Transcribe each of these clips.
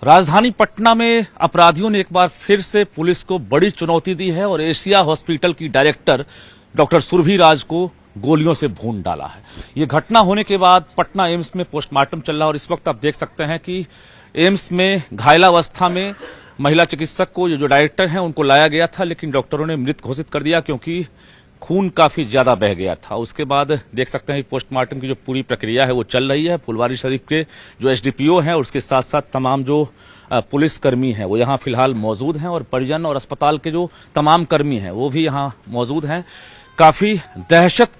राजधानी पटना में अपराधियों ने एक बार फिर से पुलिस को बड़ी चुनौती दी है और एशिया हॉस्पिटल की डायरेक्टर डॉक्टर सुरभि राज को गोलियों से भून डाला है। ये घटना होने के बाद पटना एम्स में पोस्टमार्टम चल रहा है और इस वक्त आप देख सकते हैं कि एम्स में घायलावस्था में महिला चिकित्सक को जो डायरेक्टर हैं उनको लाया गया था, लेकिन डॉक्टरों ने मृत घोषित कर दिया क्योंकि खून काफी ज्यादा बह गया था। उसके बाद देख सकते हैं पोस्टमार्टम की जो पूरी प्रक्रिया है वो चल रही है। फुलवारीशरीफ के जो एसडीपीओ हैं और उसके साथ साथ तमाम जो पुलिसकर्मी हैं वो यहाँ फिलहाल मौजूद हैं और परिजन और अस्पताल के जो तमाम कर्मी हैं वो भी यहाँ मौजूद हैं। काफी दहशत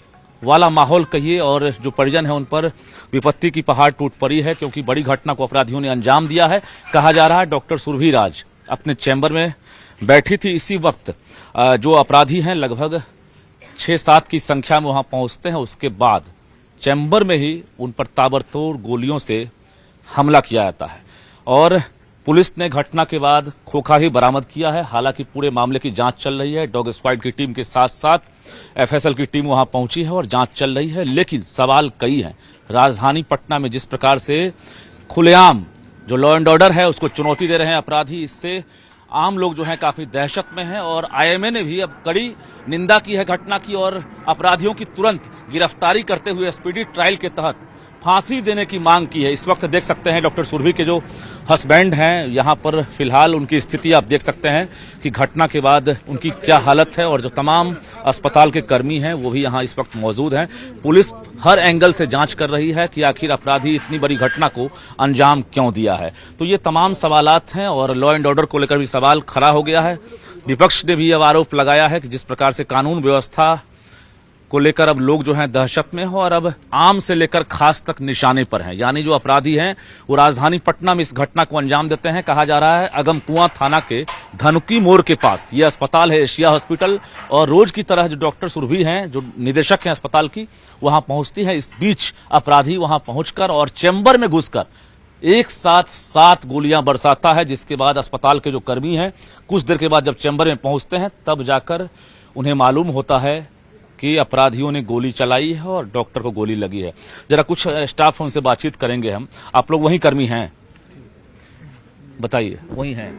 वाला माहौल कहिए और जो परिजन है उन पर विपत्ति की पहाड़ टूट पड़ी है क्योंकि बड़ी घटना को अपराधियों ने अंजाम दिया है। कहा जा रहा है डॉक्टर सुरभि राज अपने चैम्बर में बैठी थी, इसी वक्त जो अपराधी हैं लगभग 6-7 की संख्या में वहां पहुंचते हैं। उसके बाद चैम्बर में ही उन पर ताबड़तोड़ गोलियों से हमला किया जाता है और पुलिस ने घटना के बाद खोखा भी बरामद किया है। हालांकि पूरे मामले की जांच चल रही है। डॉग स्क्वाड की टीम के साथ साथ एफएसएल की टीम वहां पहुंची है और जांच चल रही है। लेकिन सवाल कई हैं। राजधानी पटना में जिस प्रकार से खुलेआम जो लॉ एंड ऑर्डर है उसको चुनौती दे रहे हैं अपराधी, इससे आम लोग जो हैं काफी दहशत में हैं और आईएमए ने भी अब कड़ी निंदा की है घटना की और अपराधियों की तुरंत गिरफ्तारी करते हुए स्पीडी ट्रायल के तहत फांसी देने की मांग की है। इस वक्त देख सकते हैं डॉक्टर सुरभि के जो हस्बैंड हैं यहाँ पर फिलहाल उनकी स्थिति आप देख सकते हैं कि घटना के बाद उनकी क्या हालत है और जो तमाम अस्पताल के कर्मी हैं वो भी यहाँ इस वक्त मौजूद हैं। पुलिस हर एंगल से जांच कर रही है कि आखिर अपराधी इतनी बड़ी घटना को अंजाम क्यों दिया है। तो ये तमाम सवालात हैं और लॉ एंड ऑर्डर को लेकर भी सवाल खड़ा हो गया है। विपक्ष ने भी अब आरोप लगाया है कि जिस प्रकार से कानून व्यवस्था को लेकर अब लोग जो हैं दहशत में हो और अब आम से लेकर खास तक निशाने पर हैं। यानी जो अपराधी हैं वो राजधानी पटना में इस घटना को अंजाम देते हैं। कहा जा रहा है अगमकुआं थाना के धनुकी मोड़ के पास ये अस्पताल है एशिया हॉस्पिटल और रोज की तरह जो डॉक्टर सुरभि हैं जो निदेशक हैं अस्पताल की वहां पहुंचती है। इस बीच अपराधी वहां पहुंचकर और चैम्बर में घुसकर एक साथ 7 गोलियां बरसाता है, जिसके बाद अस्पताल के जो कर्मी हैं कुछ देर के बाद जब चैम्बर में पहुंचते हैं तब जाकर उन्हें मालूम होता है कि अपराधियों ने गोली चलाई है और डॉक्टर को गोली लगी है। जरा कुछ स्टाफ उनसे बातचीत करेंगे हम। आप लोग वहीं कर्मी हैं, बताइए वहीं हैं?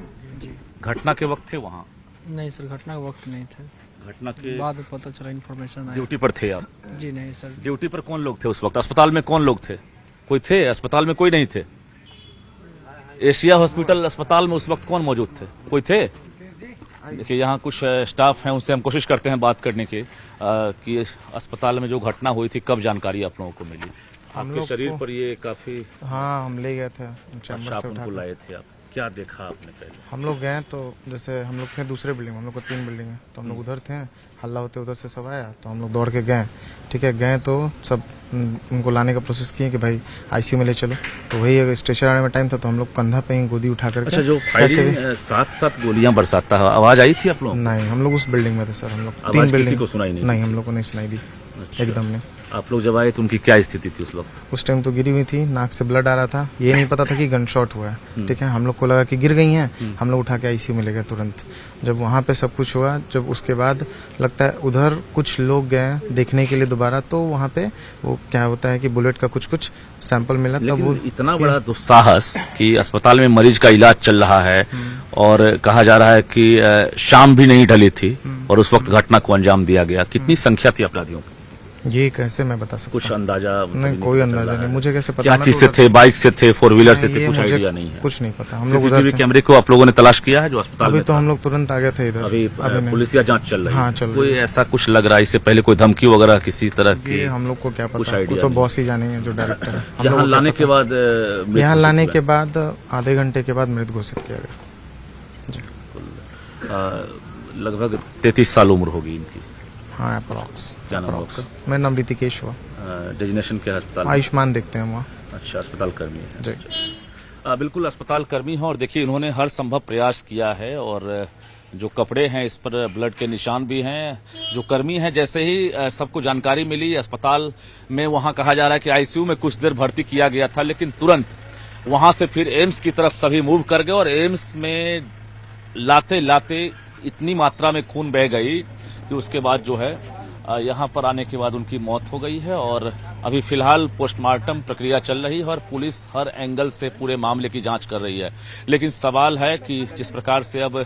घटना के वक्त थे वहाँ? नहीं सर, घटना के वक्त नहीं थे। घटना के बाद में पता चला, इन्फॉर्मेशन आया। ड्यूटी पर थे आप? जी नहीं सर। ड्यूटी पर कौन लोग थे उस वक्त? अस्पताल में कौन लोग थे? कोई थे अस्पताल में? कोई नहीं थे। एशिया हॉस्पिटल अस्पताल में उस वक्त कौन मौजूद थे? कोई थे? देखिए यहाँ कुछ स्टाफ हैं, उनसे हम कोशिश करते हैं बात करने की कि अस्पताल में जो घटना हुई थी कब जानकारी आप लोगों को मिली? आपके शरीर पर ये काफी... हाँ, हम ले गए थे चैम्बर से उठा लाए थे आप? क्या देखा आपने पहले? हम लोग गए तो जैसे हम लोग थे दूसरे बिल्डिंग में, हम लोग को 3 बिल्डिंग है तो हम लोग उधर थे। हल्ला होते उधर से सब आया तो हम लोग दौड़ के गए। ठीक है, गए तो सब उनको लाने का प्रोसेस किए कि भाई आईसीयू में ले चलो। तो वही स्टेशन आने में टाइम था तो हम लोग कंधा पे ही गोदी उठा करके... अच्छा, जो फायरिंग 7 गोलियां बरसाता है, आवाज आई थी आप लोग? नहीं, हम लोग उस बिल्डिंग में थे सर। हम लोग 3 बिल्डिंग को सुनाई नहीं? नहीं, हम लोग को नहीं सुनाई दी। अच्छा। एकदम नहीं। आप लोग जब आए तो उनकी क्या स्थिति थी उस वक्त? उस टाइम तो गिरी हुई थी, नाक से ब्लड आ रहा था। ये नहीं पता था कि गन शॉट हुआ है। ठीक है, हम लोग को लगा कि गिर गई हैं। हम लोग उठा के आईसीयू में ले गए तुरंत। जब वहाँ पे सब कुछ हुआ, जब उसके बाद लगता है उधर कुछ लोग गए देखने के लिए दोबारा, तो वहाँ पे वो क्या होता है कि बुलेट का कुछ सैंपल मिला। तब वो इतना बड़ा दुस्साहस कि अस्पताल में मरीज का इलाज चल रहा है और कहा जा रहा है कि शाम भी नहीं ढली थी और उस वक्त घटना को अंजाम दिया गया। कितनी संख्या थी अपराधियों की? ये कैसे मैं बता सकता? कुछ अंदाजा? नहीं, कोई अंदाजा नहीं। मुझे कैसे पता? क्या चीज से थे? बाइक से थे? 4 व्हीलर से थे? कुछ आइडिया नहीं है? कुछ नहीं पता। हम लोग उधर कैमरे को आप लोगों ने तलाश किया है जो अस्पताल अभी में तो हम लोग तुरंत आ गए थे इधर। अभी पुलिस या जांच चल रही है? हाँ, चल रही है। कोई ऐसा कुछ लग रहा है इससे पहले कोई धमकी वगैरह किसी तरह की? हम लोग को क्या पता, आइडिया तो बॉस ही जानेंगे जो डायरेक्टर है। यहाँ लाने के बाद आधे घंटे के बाद मृत घोषित किया गया। लगभग 33 साल उम्र होगी इनकी। हाँ, अप्रॉक्स। क्या नाम आपका? मेरा नाम ऋतिकेश हुआ। डेजिग्नेशन क्या अस्पताल? आयुष्मान देखते हैं वहाँ। अच्छा, अस्पताल कर्मी है जी। बिल्कुल अस्पताल कर्मी है और देखिए इन्होंने हर संभव प्रयास किया है और जो कपड़े हैं इस पर ब्लड के निशान भी हैं। जो कर्मी हैं जैसे ही सबको जानकारी मिली अस्पताल में, वहां कहा जा रहा है कि आईसीयू में कुछ देर भर्ती किया गया था, लेकिन तुरंत वहां से फिर एम्स की तरफ सभी मूव कर गए और एम्स में लाते लाते इतनी मात्रा में खून बह गई कि उसके बाद जो है यहाँ पर आने के बाद उनकी मौत हो गई है और अभी फिलहाल पोस्टमार्टम प्रक्रिया चल रही है और पुलिस हर एंगल से पूरे मामले की जांच कर रही है। लेकिन सवाल है कि जिस प्रकार से अब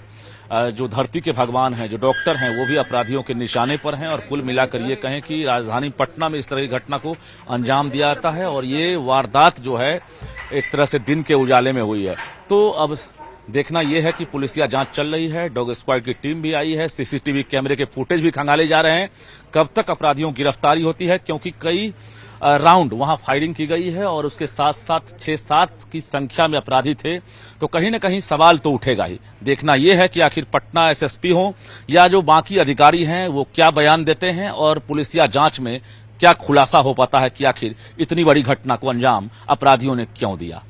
जो धरती के भगवान हैं, जो डॉक्टर हैं, वो भी अपराधियों के निशाने पर हैं और कुल मिलाकर ये कहें कि राजधानी पटना में इस तरह की घटना को अंजाम दिया जाता है और ये वारदात जो है एक तरह से दिन के उजाले में हुई है। तो अब देखना यह है कि पुलिसिया जांच चल रही है, डॉग स्क्वाड की टीम भी आई है, सीसीटीवी कैमरे के फुटेज भी खंगाले जा रहे हैं, कब तक अपराधियों की गिरफ्तारी होती है, क्योंकि कई राउंड वहां फायरिंग की गई है और उसके साथ साथ 6-7 की संख्या में अपराधी थे, तो कहीं न कहीं सवाल तो उठेगा ही। देखना यह है कि आखिर पटना एसएसपी हो या जो बाकी अधिकारी हैं वो क्या बयान देते हैं और पुलिसिया जांच में क्या खुलासा हो पाता है कि आखिर इतनी बड़ी घटना को अंजाम अपराधियों ने क्यों दिया।